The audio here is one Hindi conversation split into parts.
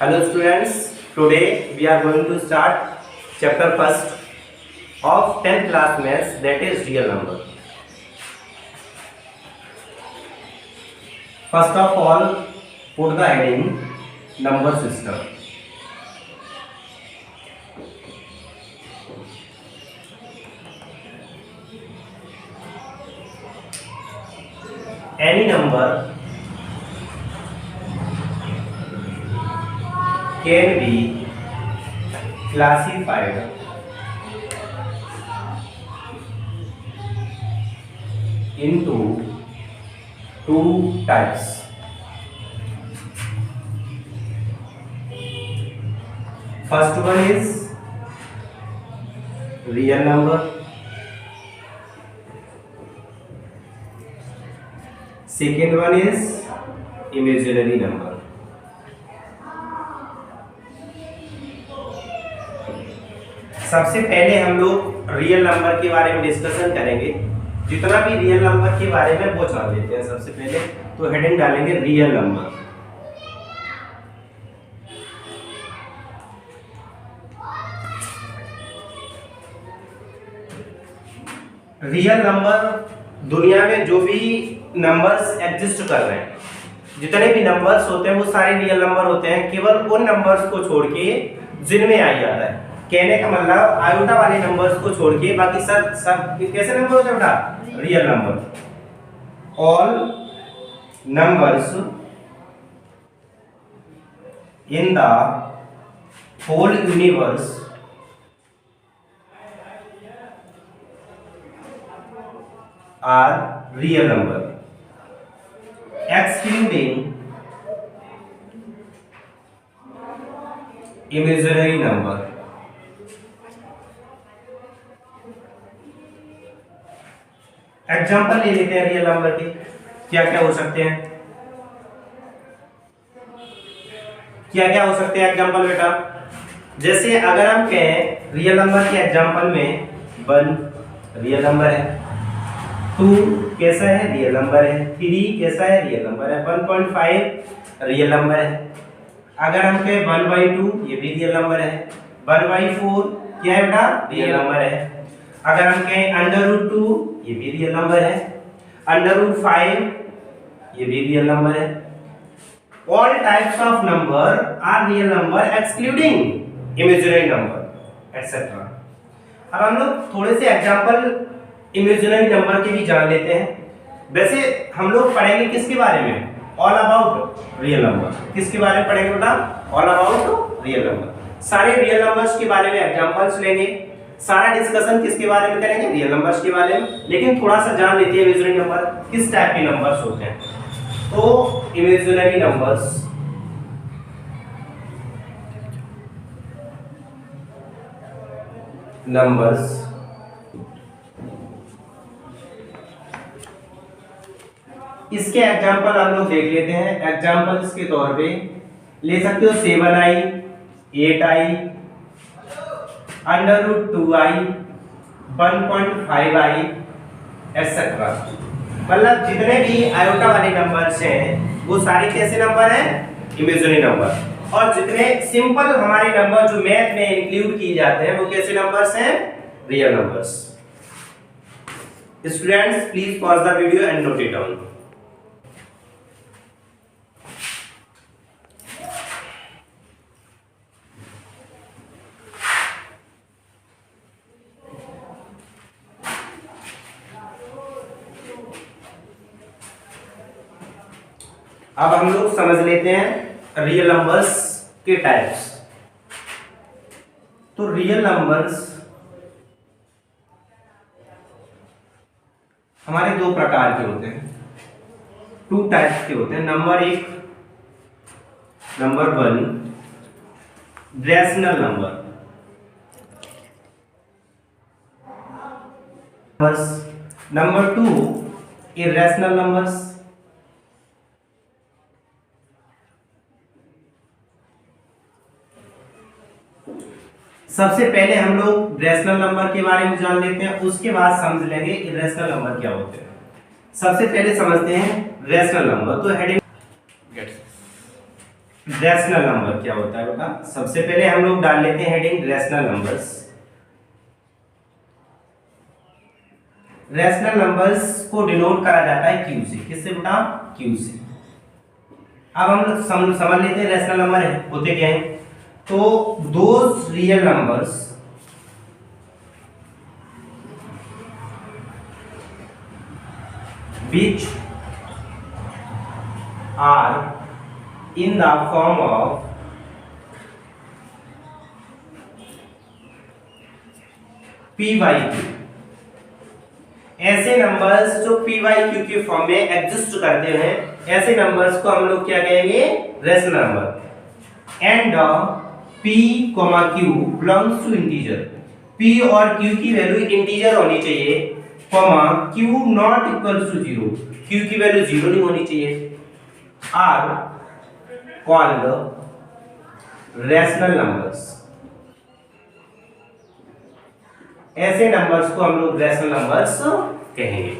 Hello students, today we are going to start chapter first of 10th class maths, that is real number. First of all, put the heading number system. Any number can be classified into two types. First one is real number. Second one is imaginary number. सबसे पहले हम लोग रियल नंबर के बारे में डिस्कशन करेंगे। जितना भी रियल नंबर के बारे में वो जान लेते हैं। सबसे पहले तो हेडिंग डालेंगे रियल नंबर। रियल नंबर दुनिया में जो भी नंबर्स एग्जिस्ट कर रहे हैं, जितने भी नंबर्स होते हैं वो सारे रियल नंबर होते हैं, केवल उन नंबर्स को छोड़ के जिनमें आई आता है। कहने का मतलब आयोटा वाले नंबर्स को छोड़ के बाकी सब कैसे नंबर होते हैं बेटा? Real number. All numbers in the whole universe are real number excluding imaginary number. Example ले लेते हैं रियल नंबर के। क्या क्या हो सकते हैं? क्या क्या हो सकते हैं एग्जाम्पल बेटा? जैसे अगर हम कहें रियल नंबर के एग्जाम्पल में 1 रियल नंबर है, 2 कैसा है? रियल नंबर है। 3 कैसा है? रियल नंबर है। 1.5 रियल नंबर है। अगर हम कहें 1/2 ये भी रियल नंबर है। 1/4 क्या है बेटा? रियल नंबर है। अगर हम कहें √2 ये भी रियल नंबर है। √5 ये भी रियल नंबर है। All types of number are real number excluding imaginary number etcetera. अब हम लोग थोड़े से एग्जांपल इमेजिनरी नंबर के भी जान लेते हैं। वैसे हम लोग पढ़ेंगे किसके बारे में? All about real number. किसके बारे में पढ़ेंगे बेटा? All about real number. सारे रियल नंबर्स के बारे में एग्जांपल्स लेंगे। सारा डिस्कशन किसके बारे में करेंगे? रियल नंबर्स के बारे में। लेकिन थोड़ा सा जान लेते हैं इमेजिनरी नंबर किस टाइप के नंबर्स होते हैं। तो इमेजिनरी नंबर्स इसके एग्जांपल हम लोग देख लेते हैं। एग्जांपल्स के तौर पे ले सकते हो 7i, 8i, √2i, 1.5i etcetera. मतलब जितने भी आयोटा वाले नंबर्स हैं वो सारे कैसे नंबर हैं? Imaginary number. और जितने सिंपल हमारे नंबर जो मैथ में इंक्लूड किए जाते हैं वो कैसे नंबर्स हैं? Real numbers. Students please pause the video and note it down. अब हम लोग समझ लेते हैं रियल नंबर्स के टाइप्स। तो रियल नंबर्स हमारे दो प्रकार के होते हैं, 2 टाइप्स के होते हैं। Number 1 rational number. Number 2 irrational numbers. सबसे पहले हम लोग रैशनल नंबर के बारे में जान लेते हैं, उसके बाद समझ लेंगे इर्रेशनल नंबर क्या होते हैं। सबसे पहले समझते हैं रैशनल नंबर। तो हेडिंग रैशनल नंबर क्या होता है बेटा? सबसे पहले हम लोग डाल लेते हैं heading rational numbers. Rational numbers को डिनोट करा जाता है क्यू से। किससे बेटा? क्यू से। अब हम लोग समझ लेते हैं रैशनल नंबर है होते क्या है। तो those real numbers which are in the form of p by q, ऐसे नंबर्स जो p by q के फॉर्म में एग्जिस्ट करते हैं, ऐसे नंबर्स को हम लोग क्या कहेंगे? Rational number. And p, q belongs to integer. p और q की वैल्यू इंटीजर होनी चाहिए, q not equal to 0, q की वैल्यू 0 नहीं होनी चाहिए, आर कॉल्ड रैशनल नंबर्स। ऐसे नंबर्स को हम लोग रैशनल नंबर्स कहेंगे।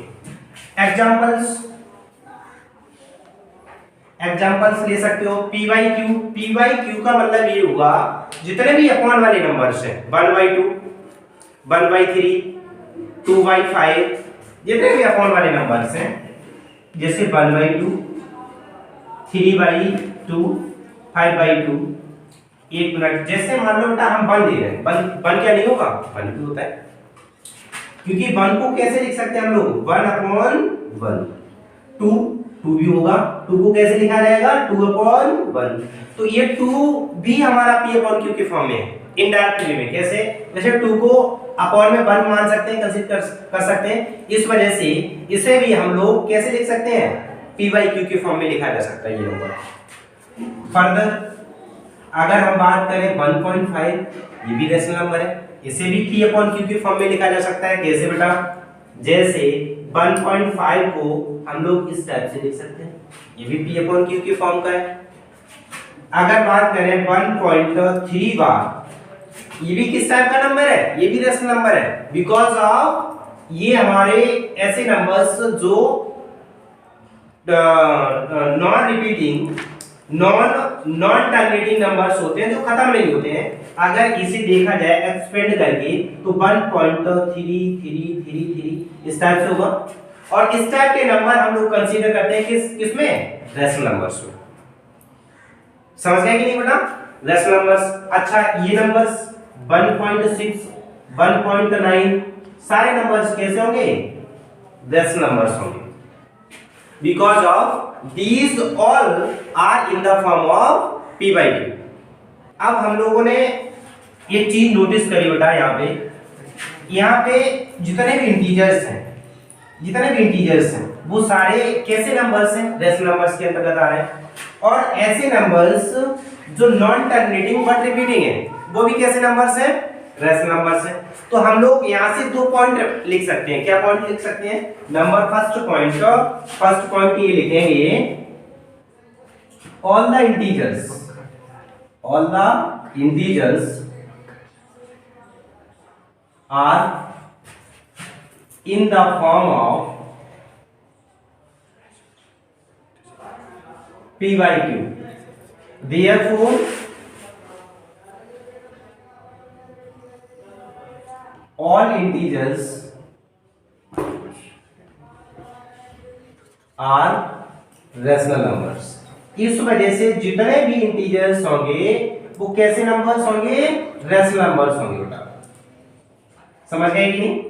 एग्जांपल्स ले सकते हो। p by q का मतलब ये हुआ जितने भी अपॉन वाले नंबर्स हैं, 1/2, 1/3, 2/5, जितने भी अपॉन वाले नंबर्स हैं, जैसे 1/2, 3/2, 5/2। एक मिनट, जैसे मान लो बेटा हम 1 दे रहे हैं, 1 क्या नहीं होगा? 1 भी होता है, क्योंकि 1 को कैसे लिख सकते हैं हम लोग? 1/1। 2 भी होगा, 2 को कैसे लिखा जाएगा? 2/1। तो ये 2 भी हमारा p/q के फॉर्म में है, इनडायरेक्ट वे में। कैसे? जैसे 2 को अपॉन में 1 मान सकते हैं, कंसीडर कर सकते हैं। इस वजह से इसे भी हम लोग कैसे लिख सकते हैं? p/q के फॉर्म में लिखा जा सकता है ये नंबर। फर्दर अगर हम बात करें 1.5, ये भी रैशनल नंबर है, इसे भी p/q के फॉर्म में लिखा जा सकता है। कैसे बेटा? जैसे 1.5 को हम लोग इस टाइप से लिख सकते हैं, ये भी p/q के फॉर्म का है। अगर बात करें 1.3 बार, ये भी किस टाइप का नंबर है? ये भी रैशनल नंबर है, बिकॉज ऑफ ये हमारे ऐसे नंबर्स जो non repeating, non terminating numbers होते हैं, जो खत्म नहीं होते हैं। अगर इसे देखा जाए एक्सपेंड करके तो 1.3333 इस टाइप से होगा। और इस टाइप के नंबर हम लोग कंसीडर करते हैं किसमें? रैशनल नंबर्स में। समझ गए कि नहीं बेटा? Rational numbers. अच्छा, ये नंबर्स 1.6, 1.9 सारे नंबर्स कैसे होंगे? रैशनल नंबर्स होंगे, because of these all are in the form of p/q। अब हम लोगों ने एक चीज नोटिस करी बेटा, यहाँ पे जितने भी इंटीजर्स हैं वो सारे कैसे नंबर्स हैं? रैशनल नंबर्स के अंतर्गत आ रहे हैं। और ऐसे नंबर्स जो नॉन टर्मिनेटिंग बट रिपीटिंग है, वो भी कैसे नंबर्स हैं? रैशनल नंबर्स हैं। तो हम लोग यहाँ से 2 पॉइंट लिख सकते हैं। क्या पॉइंट लिख सकते हैं? नंबर फर्स्ट पॉइंट ये लिखेंगे, all the integers are in the form of p/q, therefore all integers are rational numbers। इस वजह से जितने भी इंटीजर्स होंगे वो कैसे नंबर्स होंगे? रैशनल नंबर्स होंगे बेटा। समझ गए कि नहीं?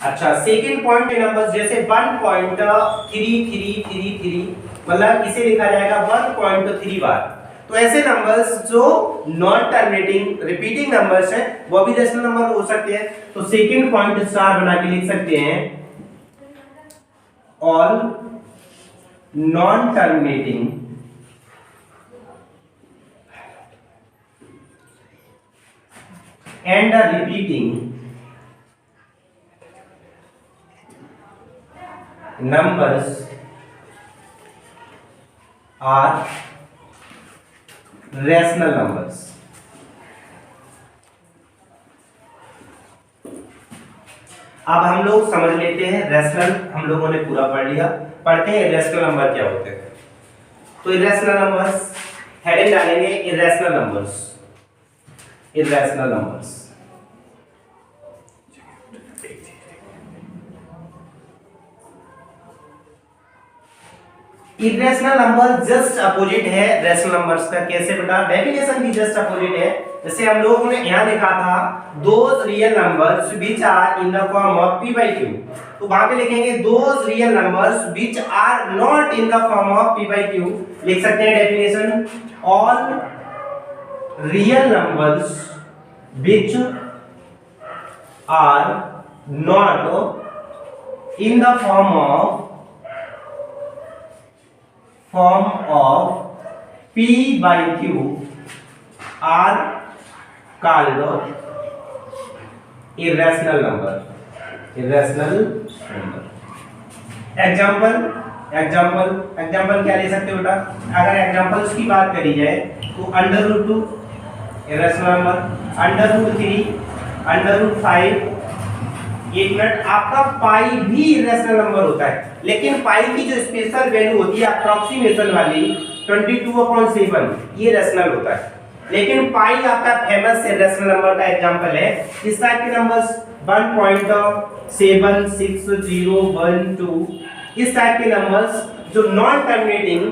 अच्छा, सेकंड पॉइंट के नंबर्स जैसे 1.3333 मतलब इसे लिखा जाएगा 1.3 बार। तो ऐसे नंबर्स जो नॉन टर्मिनेटिंग रिपीटिंग नंबर्स हैं वो भी रैशनल नंबर हो सकते हैं। तो सेकंड पॉइंट स्टार बना के लिख सकते हैं, all non terminating and repeating numbers are rational numbers। अब हम लोग समझ लेते हैं रैशनल, हम लोगों ने पूरा पढ़ लिया। पढ़ते हैं रैशनल नंबर क्या होते हैं। तो रैशनल नंबर्स हेडिंग डालेंगे irrational numbers. Irrational numbers irrational number just opposite है रेशनल नंबर्स का। कैसे बेटा? डेफिनेशन भी जस्ट अपोजिट है। जैसे हम लोगों ने यहां लिखा था those real numbers which are in the form of p by q, तो वहां पे लिखेंगे those real numbers which are not in the form of p by q। लिख सकते हैं definition, all real numbers which are not in the form of p by q are called irrational number। Example क्या ले सकते हो बेटा? अगर एग्जाम्पल्स की बात करी जाए तो √2 इरेशनल नंबर, √3, √5। एक मिनट, आपका पाई भी इरेशनल नंबर होता है, लेकिन पाई की जो स्पेशल वैल्यू होती है अप्रोक्सीमेशन वाली 22/7 ये रेशनल होता है। लेकिन पाई आपका फेमस इरेशनल नंबर का एग्जांपल है। इस टाइप के नंबर्स 1.76012 इस टाइप के नंबर्स जो नॉन टर्मिनेटिंग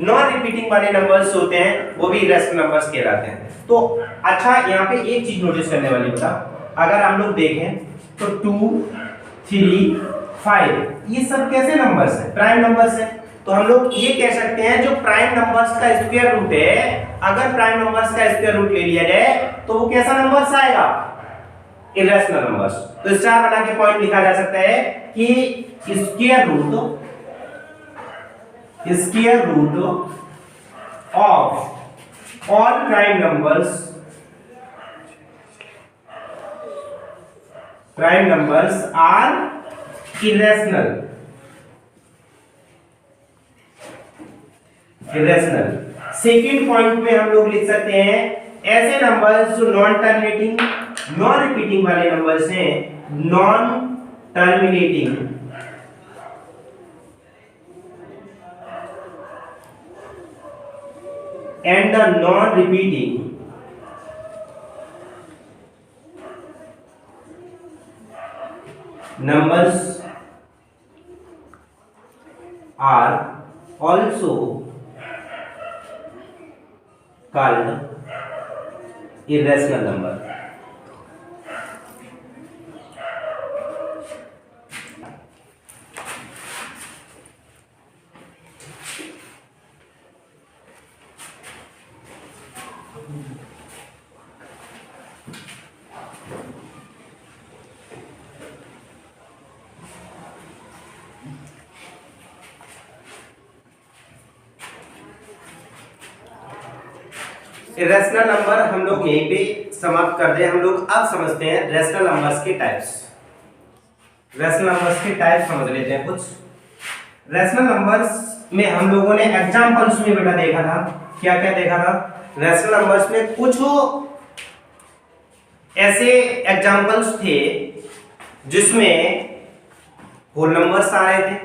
नॉन रिपीटिंग वाले नंबर्स होते हैं वो भी इरेशनल नंबर्स कहलाते हैं। तो अच्छा, यहाँ पे एक चीज नोटिस करने वाली बेटा, अगर हम लोग देखें तो 2, 3, 5 ये सब कैसे नंबर्स हैं? प्राइम नंबर्स हैं। तो हम लोग ये कह सकते हैं जो प्राइम नंबर्स का स्क्वायर रूट है, अगर प्राइम नंबर्स का स्क्वायर रूट ले लिया जाए तो वो कैसा नंबर्स आएगा? Irrational numbers. तो स्टार बना के पॉइंट लिखा जा सकता है कि square root of all prime numbers are irrational. Second point में हम लोग लिख सकते हैं ऐसे नंबर्स जो नॉन टर्मिनेटिंग नॉन रिपीटिंग वाले नंबर्स हैं, non terminating and non repeating numbers are also called irrational number। Rational number हम लोग यहीं पे समाप्त कर दें। हम लोग अब समझते हैं रेशनल नंबर्स के टाइप्स। रेशनल नंबर्स के टाइप्स समझ लेते हैं कुछ। रेशनल नंबर्स में हम लोगों ने एग्जांपल्स में बेटा देखा था, क्या क्या देखा था? रेशनल नंबर्स में कुछ ऐसे एग्जांपल्स थे जिसमें होल नंबर्स आ रहे थे,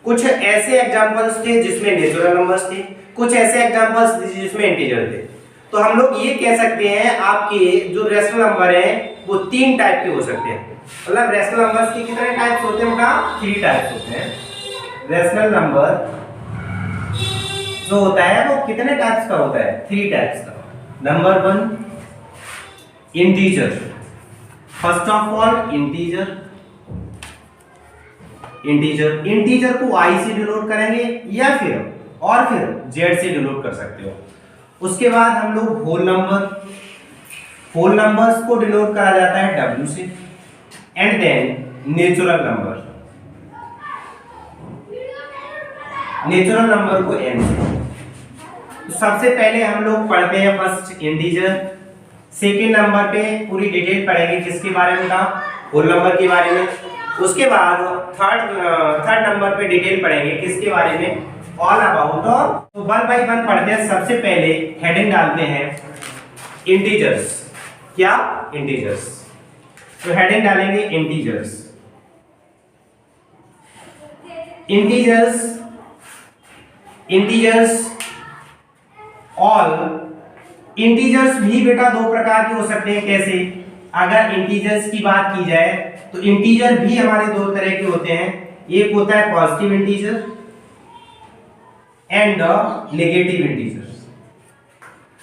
कुछ ऐसे एग्जांपल्स थे जिसमें नेचुरल नंबर्स थे, कुछ ऐसे एग्जांपल्स थे जिसमें इंटीजर थे। तो हम लोग ये कह सकते हैं आपके जो रेशनल नंबर हैं वो 3 टाइप के हो सकते हैं। मतलब रेशनल नंबर्स के कितने टाइप्स होते हैं बेटा? 3 टाइप्स होते हैं। रेशनल नंबर जो होता है वो कितने टाइप्स का होता है? 3 टाइप्स का। Number 1 integer. First of all integer को i से डिनोट करेंगे या फिर z से डिनोट कर सकते हो। उसके बाद हम लोग होल नंबर्स को डिनोट करा जाता है w से, एंड देन नेचुरल नंबर को n से। तो सबसे पहले हम लोग पढ़ते हैं फर्स्ट इंटीजर। सेकेंड नंबर पे पूरी डिटेल पढ़ेंगे किसके बारे में था? होल नंबर के बारे में। उसके बाद थर्ड नंबर पे डिटेल पढ़ेंगे किसके बारे में? All about. तो 1 बाय 1 पढ़ते हैं। सबसे पहले हेडिंग डालते हैं इंटीजर्स। क्या? इंटीजर्स। तो हेडिंग डालेंगे इंटीजर्स ऑल इंटीजर्स भी बेटा दो प्रकार के हो सकते हैं। कैसे? अगर इंटीजर्स की बात की जाए तो इंटीजर भी हमारे दो तरह के होते हैं। एक होता है positive integer and negative integer.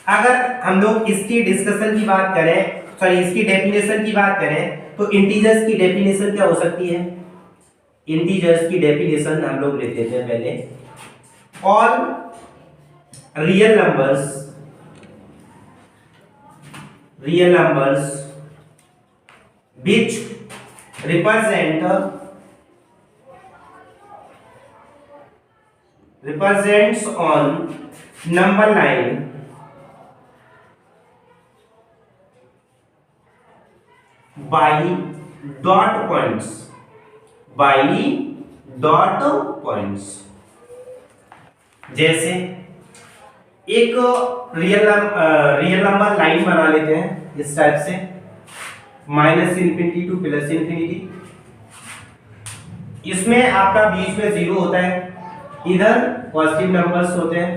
अगर हम लोग इसकी डिस्कशन की बात करें, सॉरी इसकी डेफिनेशन की बात करें तो इंटीजर्स की डेफिनेशन क्या हो सकती है? इंटीजर्स की डेफिनेशन हम लोग लेते थे पहले, all real numbers which represents on number line by dot points। जैसे एक रियल नंबर लाइन बना लेते हैं इस टाइप से, minus infinity two plus infinity. इसमें आपका बीच में जीरो होता है, इधर पॉजिटिव नंबर्स होते हैं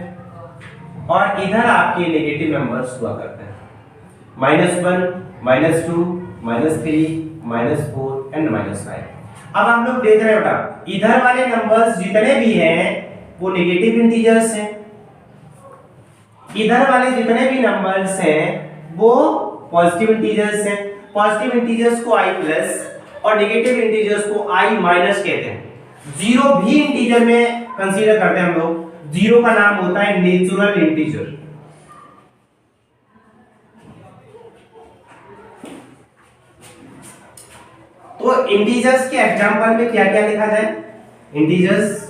और इधर आपके नेगेटिव नंबर्स हुआ करते हैं, -1, -2, -3, -4 एंड -5। अब हम लोग देख रहे हैं बेटा, इधर वाले नंबर्स जितने भी हैं वो नेगेटिव इंटीजर्स हैं, इधर वाले जितने भी नंबर्स हैं वो पॉजिटिव इंटीजर्स हैं। पॉजिटिव इंटीजर्स को i प्लस और नेगेटिव इंटीजर्स को i माइनस कहते हैं। जीरो भी इंटीजर में कंसीडर करते हैं हम लोग। जीरो का नाम होता है नेचुरल इंटीजर। तो इंटीजर्स के एग्जांपल में क्या क्या लिखा जाए? इंटीजर्स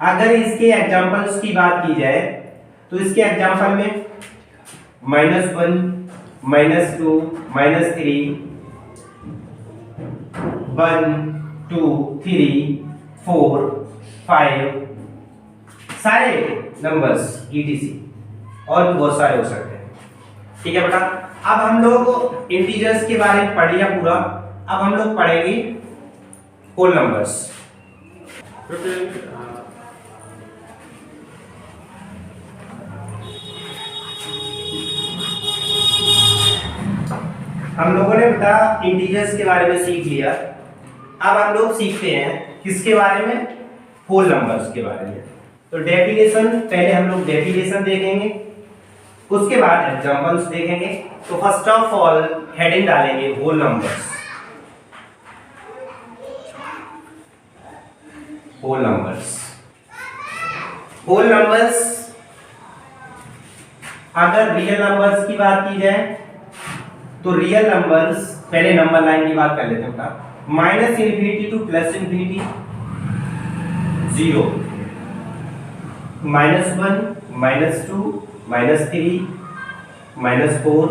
अगर इसके एग्जांपल्स की बात की जाए तो इसके एग्जांपल में -1, -2, -3, 1, 2, 3, 4, 5 सारे नंबर्स etc और भी बहुत सारे हो सकते हैं। ठीक है बेटा, अब हम लोग इंटीजर्स के बारे में पढ़ लिया पूरा। अब हम लोग पढ़ेंगे होल नंबर्स। हम लोगों ने बेटा इंटीजर्स के बारे में सीख लिया। अब हम लोग सीखते हैं किसके बारे में? होल नंबर्स के बारे में। तो डेफिनेशन, पहले हम लोग डेफिनेशन देखेंगे, उसके बाद एग्जांपल्स देखेंगे। तो फर्स्ट ऑफ ऑल हेडिंग डालेंगे होल नंबर्स। होल नंबर्स अगर रियल नंबर्स की बात की जाए तो रियल नंबर्स, पहले नंबर लाइन की बात कर लेते हैं बेटा। Minus infinity two plus infinity 0, -1, -2, -3, -4,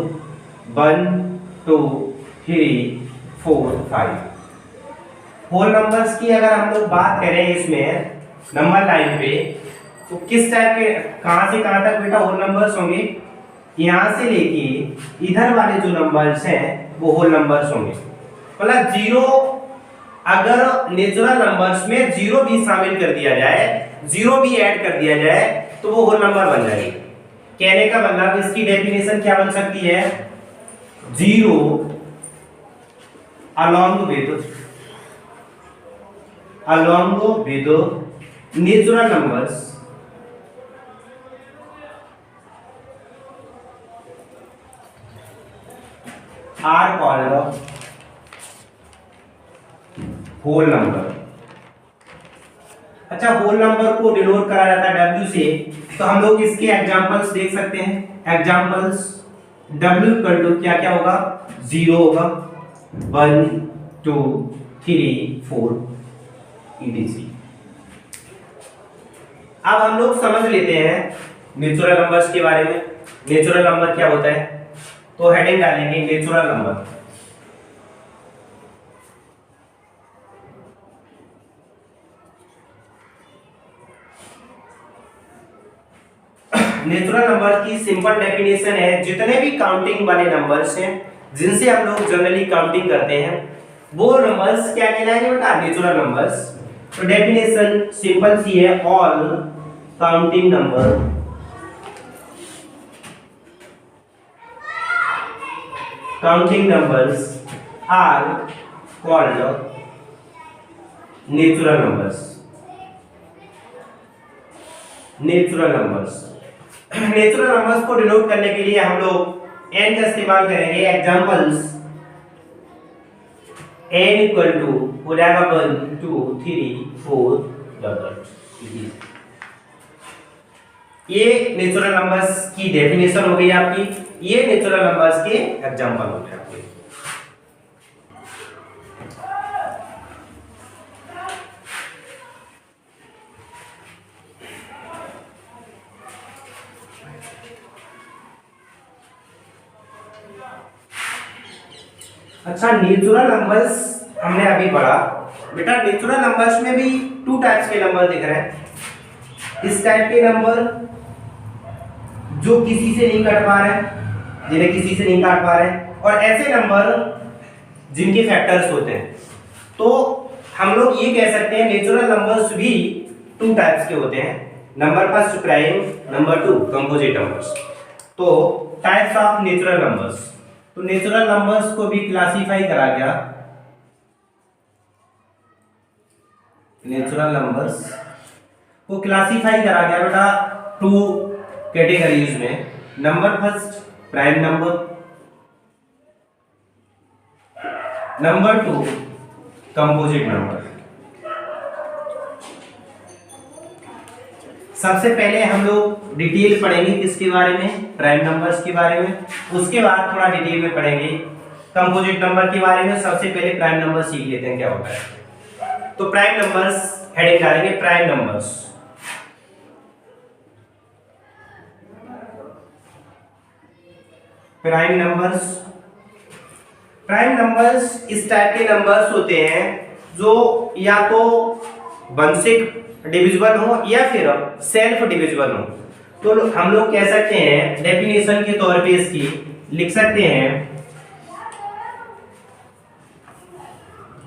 1, 2, 3, 4, 5। Whole numbers की अगर हम लोग बात करें इसमें नंबर लाइन पे, तो किस टाइप के, कहां से कहां तक बेटा होल नंबर्स होंगे? यहां से लेके इधर वाले जो नंबर्स हैं वो होल नंबर्स होंगे। मतलब जीरो, अगर नेचुरल नंबर्स में जीरो भी शामिल कर दिया जाए, जीरो भी ऐड कर दिया जाए तो वो होल नंबर बन जाएगी। कहने का मतलब इसकी डेफिनेशन क्या बन सकती है? Zero along with natural numbers are called whole number. अच्छा, होल नंबर को डिनोट करा जाता है W से, तो हम लोग इसके एग्जांपल्स देख सकते हैं। एग्जांपल्स W इक्वल टू क्या क्या होगा? 0 होगा, 1, 2, 3, 4 etc। अब हम लोग समझ लेते हैं नेचुरल नंबर्स के बारे में। नेचुरल नंबर क्या होता है? तो हेडिंग डालेंगे नेचुरल नंबर। नेचुरल नंबर की सिंपल डेफिनेशन है, जितने भी काउंटिंग वाले नंबर्स हैं जिनसे हम लोग जनरली काउंटिंग करते हैं वो नंबर्स क्या कहलाएंगे बेटा? Natural numbers. तो डेफिनेशन सिंपल सी है, all counting number counting numbers are called natural numbers. Natural numbers natural numbers को डिनोट करने के लिए हम लोग n का इस्तेमाल करेंगे. Examples n equal to 1 2 3 4 dot. ये नेचुरल नंबर्स की डेफिनेशन हो गई आपकी. ये नेचुरल नंबर्स के एग्जांपल हो गए आपके. अच्छा, नेचुरल नंबर्स हमने अभी पढ़ा. बेटा नेचुरल नंबर्स में भी 2 टाइप्स के नंबर दिख रहे हैं. इस टाइप के नंबर जो किसी से नहीं कट पा रहे, जिन्हें किसी से नहीं काट पा रहे, और ऐसे नंबर जिनके फैक्टर्स होते हैं. तो हम लोग ये कह सकते हैं नेचुरल नंबर्स भी 2 टाइप्स के होते हैं. Number first prime, number 2 composite numbers. तो टाइप्स ऑफ नेचुरल नंबर्स. तो नेचुरल नंबर्स को भी क्लासिफाई करा गया. नेचुरल नंबर्स को क्लासिफाई करा गया बेटा 2 कैटेगरीज में. Number first prime number, number 2 composite number. सबसे पहले हम लोग डिटेल पढ़ेंगे किसके बारे में, प्राइम नंबर्स के बारे में. उसके बाद थोड़ा डिटेल में पढ़ेंगे कंपोजिट नंबर के बारे में. सबसे पहले प्राइम नंबर सीख लेते हैं क्या होता है. तो प्राइम नंबर्स हेडिंग डालेंगे prime numbers. Prime numbers. Prime numbers इस टाइप के नंबर्स होते हैं जो या तो 1 से डिविजिबल हो या फिर सेल्फ डिविजिबल हो. तो हम लोग कह सकते हैं डेफिनेशन के तौर पे इसकी लिख सकते हैं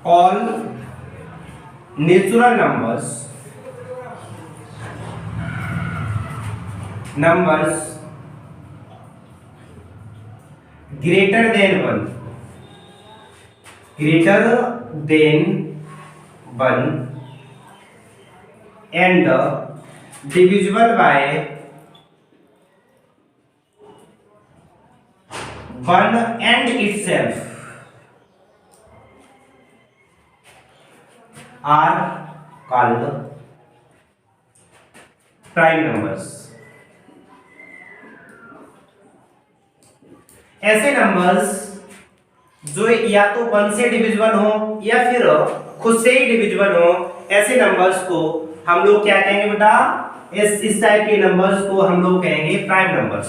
all natural numbers greater than 1 and divisible by 1 and itself are called prime numbers. ऐसे नंबर्स जो या तो 1 से डिविजिबल हो या फिर खुद से ही डिविजिबल हो, ऐसे नंबर्स को हम लोग क्या कहेंगे बेटा, इस टाइप के नंबर्स को हम लोग कहेंगे प्राइम नंबर्स.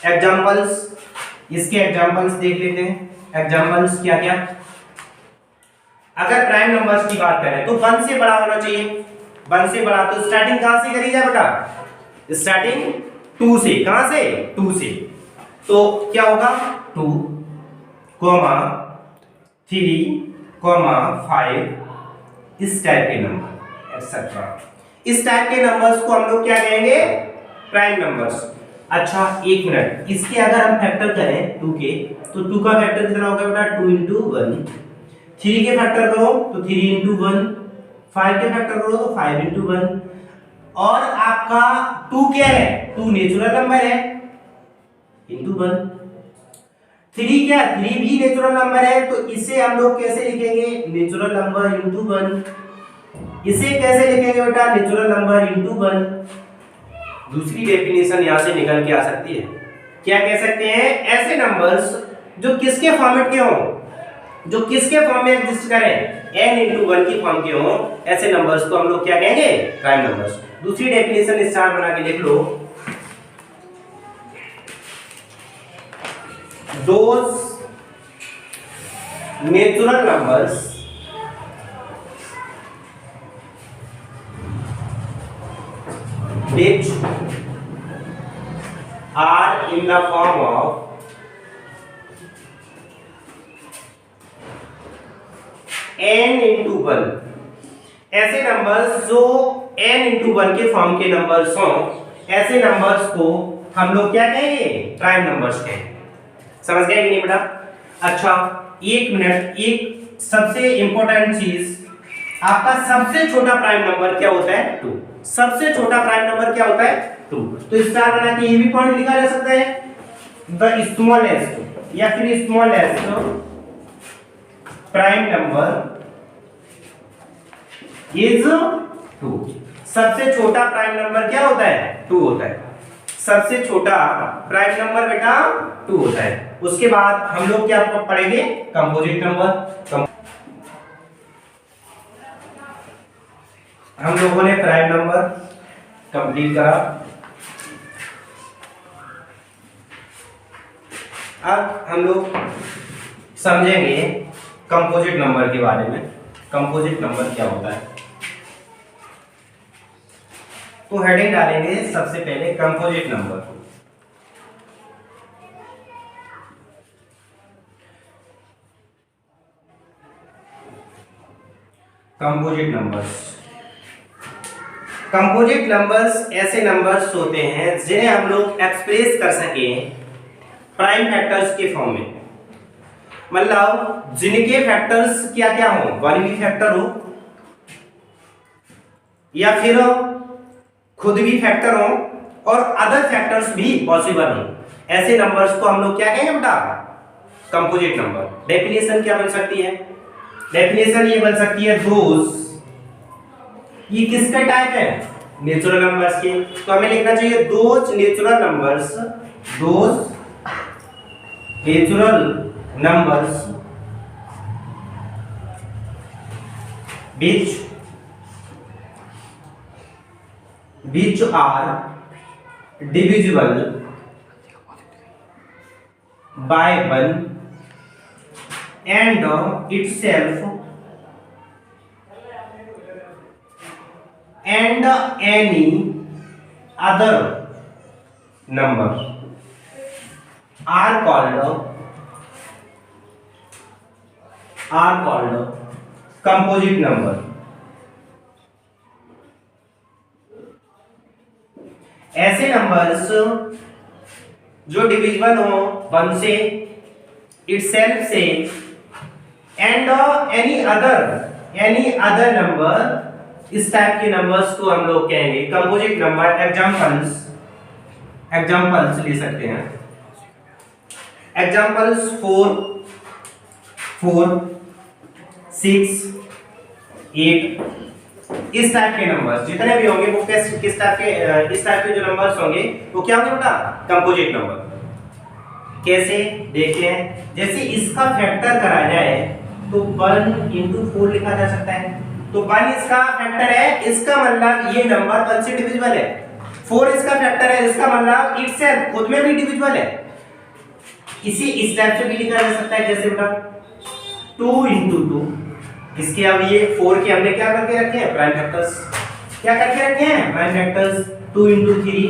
एग्जांपल्स इसके एग्जांपल्स देख लेते हैं. एग्जांपल्स क्या क्या. अगर प्राइम नंबर्स की बात करें तो 1 से बड़ा होना चाहिए. 1 से बड़ा तो स्टार्टिंग कहां से करी जाए बेटा, स्टार्टिंग 2 से. कहां से, 2 से. तो क्या होगा 2, 3, 5 इस टाइप के नंबर एक्सेट्रा. इस टाइप के नंबर्स को हम लोग क्या कहेंगे, प्राइम नंबर्स. अच्छा एक मिनट, इसके अगर हम फैक्टर करें 2 के, तो 2 का फैक्टर कितना होगा बेटा, 2 × 1. 3 के फैक्टर करो तो 3 × 1. 5 के फैक्टर करो तो 5 × 1. और आपका 2 क्या है, 2 नेचुरल नंबर है इंटू 1. 3 क्या, 3 भी नेचुरल नंबर है. तो इसे हम लोग कैसे लिखेंगे, नेचुरल नंबर इंटू 1. इसे कैसे लिखेंगे बेटा, नेचुरल नंबर इंटू 1. दूसरी डेफिनेशन यहां से निकल के आ सकती है. क्या कह सकते हैं, ऐसे नंबर्स जो किसके फॉर्मेट के हों, जो किसके फॉर्म में एग्जिस्ट करें, n × 1 की फॉर्म के हों, ऐसे नंबर्स को हम लोग क्या कहेंगे, प्राइम नंबर्स. दूसरी डेफिनेशन स्टार बना के लिख लो, those natural numbers which are in the form of n × 1. ऐसे नंबर्स जो n इंटू 1 के फॉर्म के नंबर्स हों, ऐसे नंबर्स को हम लोग क्या कहेंगे? प्राइम नंबर्स कहेंगे। समझ गए कि नहीं बेटा? अच्छा, एक मिनट, एक सबसे इंपॉर्टेंट चीज, आपका सबसे छोटा प्राइम नंबर क्या होता है? 2। सबसे छोटा प्राइम नंबर क्या होता है? 2। तो स्टार बना के ये भी पॉइंट लिखा जा सकता है, द स्मॉलेस्ट या फिर स्मॉलेस्ट प्राइम नंबर इज 2। सबसे छोटा प्राइम नंबर क्या होता है? 2 होता है। सबसे छोटा प्राइम नंबर बेटा 2 होता है। उसके बाद हम लोग क्या पढ़ेंगे? Composite number. हम लोगों ने प्राइम नंबर कंप्लीट करा। अब हम लोग समझेंगे कंपोजिट नंबर के बारे में। कंपोजिट नंबर क्या होता है? तो हेडिंग डालेंगे सबसे पहले composite number. Composite numbers. Composite numbers ऐसे नंबर्स होते हैं जिन्हें हम लोग एक्सप्रेस कर सकें प्राइम फैक्टर्स के फॉर्म में। मतलब जिनके फैक्टर्स क्या क्या हो, 1 भी फैक्टर हो या फिर खुद भी फैक्टर हो और अदर फैक्टर्स भी पॉसिबल हो, ऐसे नंबर्स को हम लोग क्या कहेंगे बेटा? Composite number. डेफिनेशन क्या बन सकती है? डेफिनेशन ये बन सकती है दोस, ये किसका टाइप है? नेचुरल नंबर्स के। तो हमें लिखना चाहिए those natural numbers, those natural numbers which are divisible by 1 and itself and any other number are called composite number। ऐसे नंबर्स जो डिविजिबल हो 1 से, इटसेल्फ से एंड एनी अदर नंबर, इस टाइप के नंबर्स को हम लोग कहेंगे कंपोजिट नंबर। एग्जांपल्स ले सकते हैं। एग्जांपल्स 4, 6, 8, इस टाइप के नंबर्स जितने भी होंगे वो किस टाइप के, इस टाइप के जो नंबर्स होंगे वो क्या होंगे बेटा? Composite number. कैसे देखते हैं? जैसे इसका फैक्टर करा जाए तो 1 into 4 लिखा जा सकता है। तो 1 इसका फैक्टर है, इसका मतलब ये नंबर 1 से डिविजिबल है। 4 इसका फैक्टर है, इसका मतलब इटसेल्फ खुद में भी डिविजिबल है। इस टाइप से भी लिखा जा सकता है। कैसे बेटा? 2 into 2। इसके अब ये 4 के हमने क्या करके रखे हैं? Prime factors. क्या करके रखे हैं? Prime factors. 2 into 3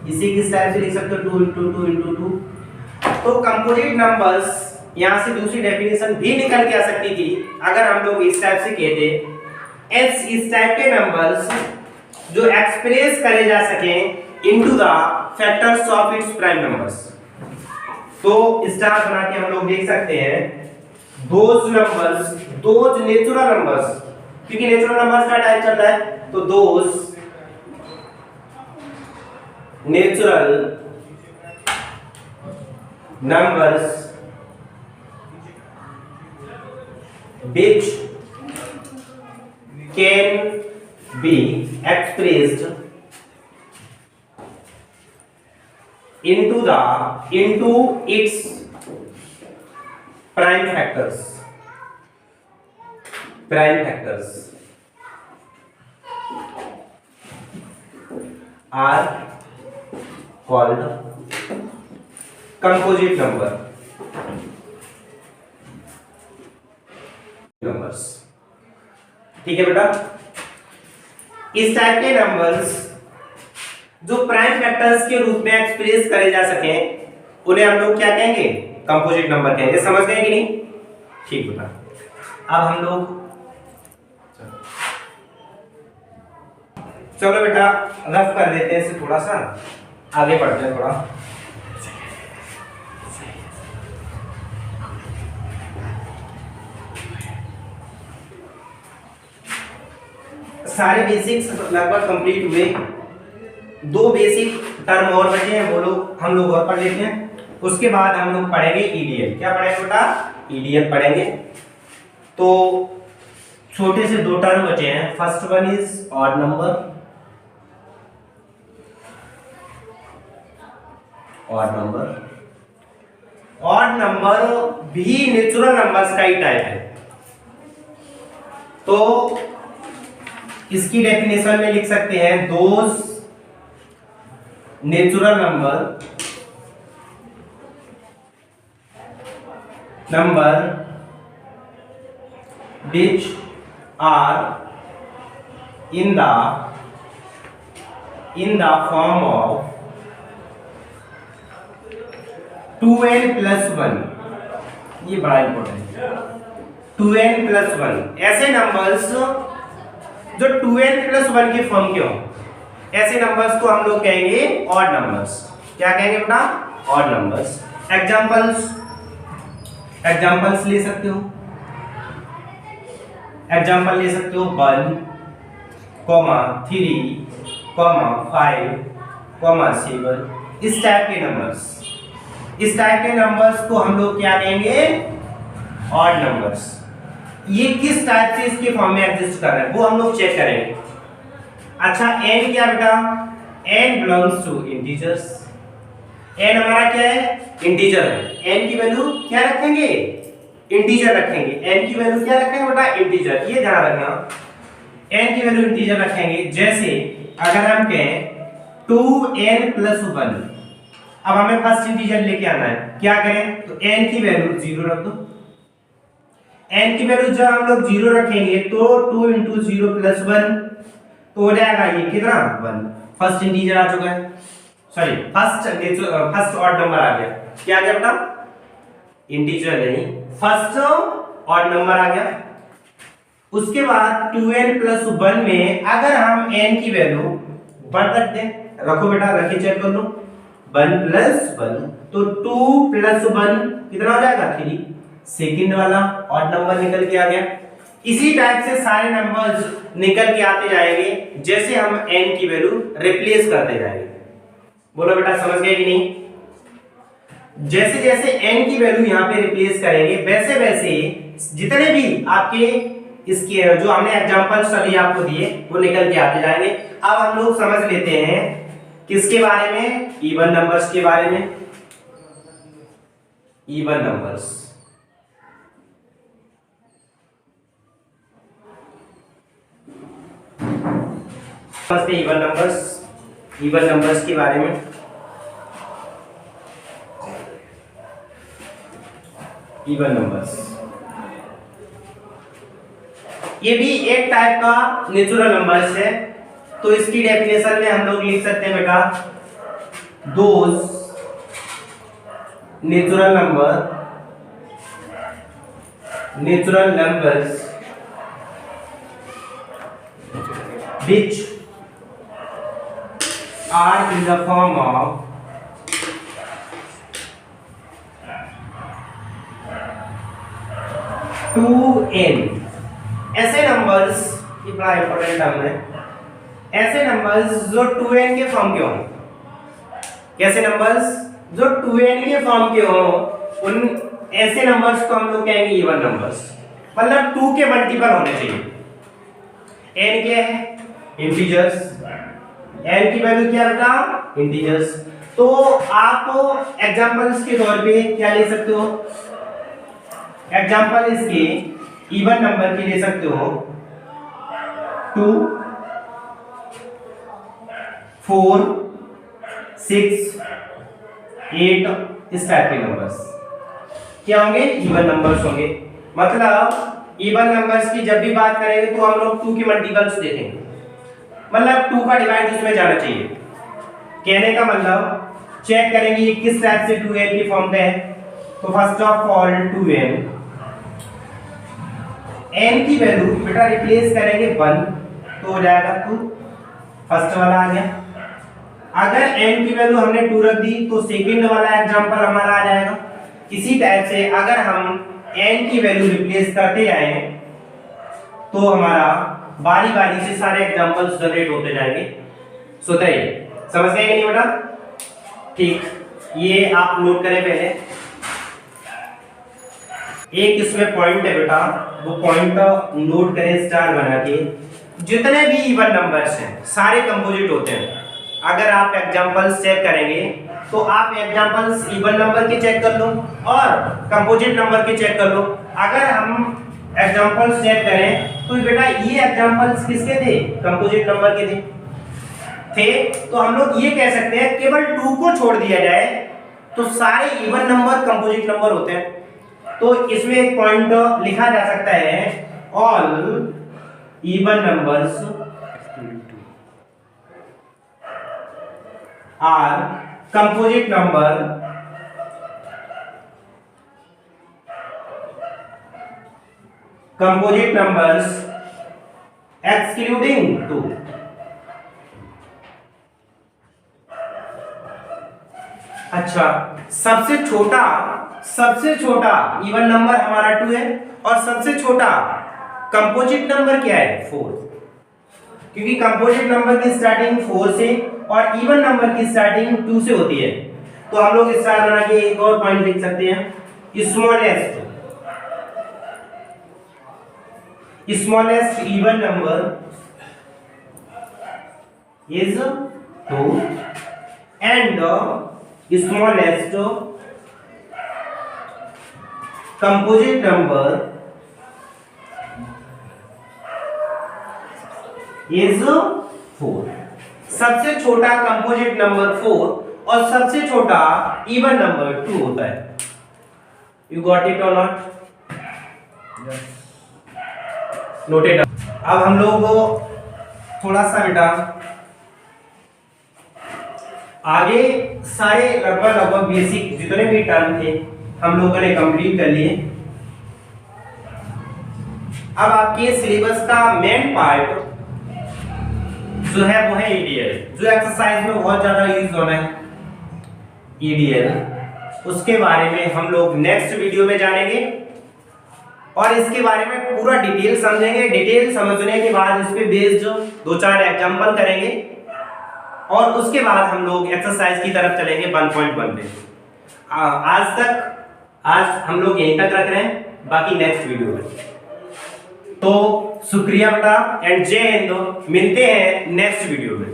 इसी किस टाइप से लिख सकते हो? 2 into 2 into 2। तो कंपोजिट नंबर्स, यहां से दूसरी डेफिनेशन भी निकल के आ सकती थी अगर हम लोग इस टाइप से कहते इस टाइप के नंबर्स जो एक्सप्रेस करे जा सकें into the factors of its prime numbers. तो स्टार बना के हम लोग देख सकते हैं those numbers, those natural numbers, क्योंकि नेचुरल नंबर्स का टाइप चल रहा है, तो those natural numbers which can be expressed into its prime factors are called composite numbers। ठीक है बेटा? इस टाइप के नंबर्स जो प्राइम फैक्टर्स के रूप में एक्सप्रेस करे जा सके उन्हें हम लोग क्या कहेंगे? कंपोजिट नंबर कहेंगे। समझ गए कि नहीं? ठीक बेटा। अब हम लोग चलो बेटा रफ कर देते हैं इसे, थोड़ा सा आगे बढ़ते हैं थोड़ा। सारे बेसिक्स लगभग कंप्लीट हुए, दो बेसिक टर्म और बचे हैं, वो लोग हम लोग और पढ़ लेते हैं। उसके बाद हम लोग पढ़ेंगे ईडीएल। क्या पढ़ेंगे बेटा? ईडीएल पढ़ेंगे। तो छोटे से दो टर्म बचे हैं। First one is odd number, odd number. Odd number भी नेचुरल नंबर्स का ही टाइप है। तो इसकी डेफिनेशन में लिख सकते हैं those natural number which are in the form of 2n plus 1। ये बड़ा इंपॉर्टेंट है, 2n plus 1। ऐसे नंबर्स जो 2n plus 1 के फॉर्म के हों, ऐसे नंबर्स को हम लोग कहेंगे ऑड नंबर्स। क्या कहेंगे बेटा? Odd numbers. एग्जांपल्स ले सकते हो। एग्जांपल ले सकते हो 1, 3, 5, 7। इस टाइप के नंबर्स, इस टाइप के नंबर्स को हम लोग क्या कहेंगे? Odd numbers. ये किस टाइप से इसके फॉर्म में एग्जिस्ट कर रहे हैं वो हम लोग चेक करेंगे। अच्छा n क्या बेटा? n belongs to integers. n हमारा क्या है? इंटीजर है। n की वैल्यू क्या रखेंगे? इंटीजर रखेंगे। n की वैल्यू क्या रखेंगे बेटा? इंटीजर। ये ध्यान रखना, n की वैल्यू इंटीजर रखेंगे। जैसे अगर हम कहें 2n plus 1, अब हमें फर्स्ट इंटीजर लेके आना है। क्या करें? तो n की वैल्यू 0 रख दो। n की वैल्यू जब हम लोग 0 रखेंगे तो 2 into 0 plus 1 तो हो जाएगा ये कितना? 1। फर्स्ट इंटीजर आ चुका है, सॉरी फर्स्ट ऑड नंबर आ गया। क्या आ गया बेटा? इंटीजर नहीं, फर्स्ट ऑड नंबर आ गया। उसके बाद 2n plus 1 में अगर हम n की वैल्यू 1 रख दें, रखो बेटा, रख के चेक कर लो। 1 plus 1 तो 2 plus 1 कितना हो जाएगा? 3। सेकंड वाला ऑड नंबर निकल के आ गया। इसी टाइप से सारे नंबर्स निकल के आते जाएंगे जैसे हम n की वैल्यू रिप्लेस करते जाएंगे। बोलो बेटा समझ गए कि नहीं? जैसे जैसे n की वैल्यू यहाँ पे रिप्लेस करेंगे वैसे वैसे जितने भी आपके इसके जो हमने एग्जांपल्स अभी आपको दिए वो निकल के आते जाएंगे। अब हम लोग समझ लेते हैं किसके बारे में? इवन नंबर्स के बारे में। इवन नंबर्स, इवन नंबर्स के बारे में। इवन नंबर्स ये भी एक टाइप का नेचुरल नंबर्स है। तो इसकी डेफिनेशन में हम लोग लिख सकते हैं बेटा those natural numbers which are in the form of 2n। ऐसे नंबर्स, ये बड़ा इंपॉर्टेंट टर्म है, ऐसे नंबर्स जो 2n के फॉर्म के हों। कैसे नंबर्स? जो 2n के फॉर्म के हों, उन ऐसे नंबर्स को हम लोग कहेंगे इवन नंबर्स। मतलब 2 के मल्टीपल होने चाहिए। n क्या है? इंटीजर्स। n की वैल्यू क्या बेटा? इंटीजर्स। तो आप एग्जांपल्स के तौर पे क्या ले सकते हो? एग्जांपल इसके इवन नंबर की ले सकते हो 2, 4, 6, 8। इस टाइप के नंबर्स क्या होंगे? इवन नंबर्स होंगे। मतलब इवन नंबर्स की जब भी बात करेंगे तो हम लोग 2 के मल्टीपल्स देखेंगे। मतलब 2 का डिवाइड उसमें जाना चाहिए। कहने का मतलब चेक करेंगे ये किस टाइप से 2n की फॉर्म का है। तो first of all 2n, n की वैल्यू बेटा रिप्लेस करेंगे 1 तो हो जाएगा 2। फर्स्ट वाला आ गया। अगर n की वैल्यू हमने 2 रख दी तो सेकंड वाला एग्जांपल हमारा आ जाएगा। इसी टाइप से अगर हम n की वैल्यू रिप्लेस करते जाएं तो हमारा बारी बारी से सारे एग्जांपल्स जनरेट होते जाएंगे। बताइए समझ गए कि नहीं बेटा? ठीक, ये आप नोट करें पहले। एक इसमें पॉइंट है बेटा, वो पॉइंट नोट करें स्टार बना के। जितने भी इवन नंबर्स हैं सारे कंपोजिट होते हैं। अगर आप एग्जांपल्स चेक करेंगे तो आप एग्जांपल्स इवन नंबर के चेक कर लो और कंपोजिट नंबर के चेक कर लो। अगर हम एग्जांपल्स चेक करें तो बेटा ये एग्जांपल्स किसके थे? कंपोजिट नंबर के थे। तो हम लोग ये कह सकते हैं केवल 2 को छोड़ दिया जाए तो सारे इवन नंबर कंपोजिट नंबर होते हैं। तो इसमें एक पॉइंट लिखा जा सकता है, all even numbers are composite number excluding 2। अच्छा, सबसे छोटा इवन नंबर हमारा 2 है और सबसे छोटा कंपोजिट नंबर क्या है? 4। क्योंकि कंपोजिट नंबर की स्टार्टिंग 4 से और इवन नंबर की स्टार्टिंग 2 से होती है। तो हम लोग स्टार बना के एक और पॉइंट लिख सकते हैं, smallest even number is 2 and smallest composite number is 4। सबसे छोटा कंपोजिट नंबर 4 और सबसे छोटा इवन नंबर 2 होता है। यू गॉट इट और नॉट? नोटेड। अब हम लोग थोड़ा सा बेटा आगे सारे लगभग बेसिक जितने भी टर्म थे हम लोगों ने कंप्लीट कर लिए। अब आपके सिलेबस का मेन पार्ट जो है वो है ईडीएल, जो एक्सरसाइज में बहुत ज्यादा यूज होना है ईडीएल। उसके बारे में हम लोग नेक्स्ट वीडियो में जानेंगे और इसके बारे में पूरा डिटेल समझेंगे। डिटेल समझने के बाद इस पे बेस्ड 2-4 एग्जांपल करेंगे और उसके बाद हम लोग एक्सरसाइज की तरफ चलेंगे 1.1 पे। आज हम लोग यहीं तक रख रहे हैं, बाकी नेक्स्ट वीडियो में। तो शुक्रिया बेटा एंड जय हिंद। मिलते हैं नेक्स्ट वीडियो में।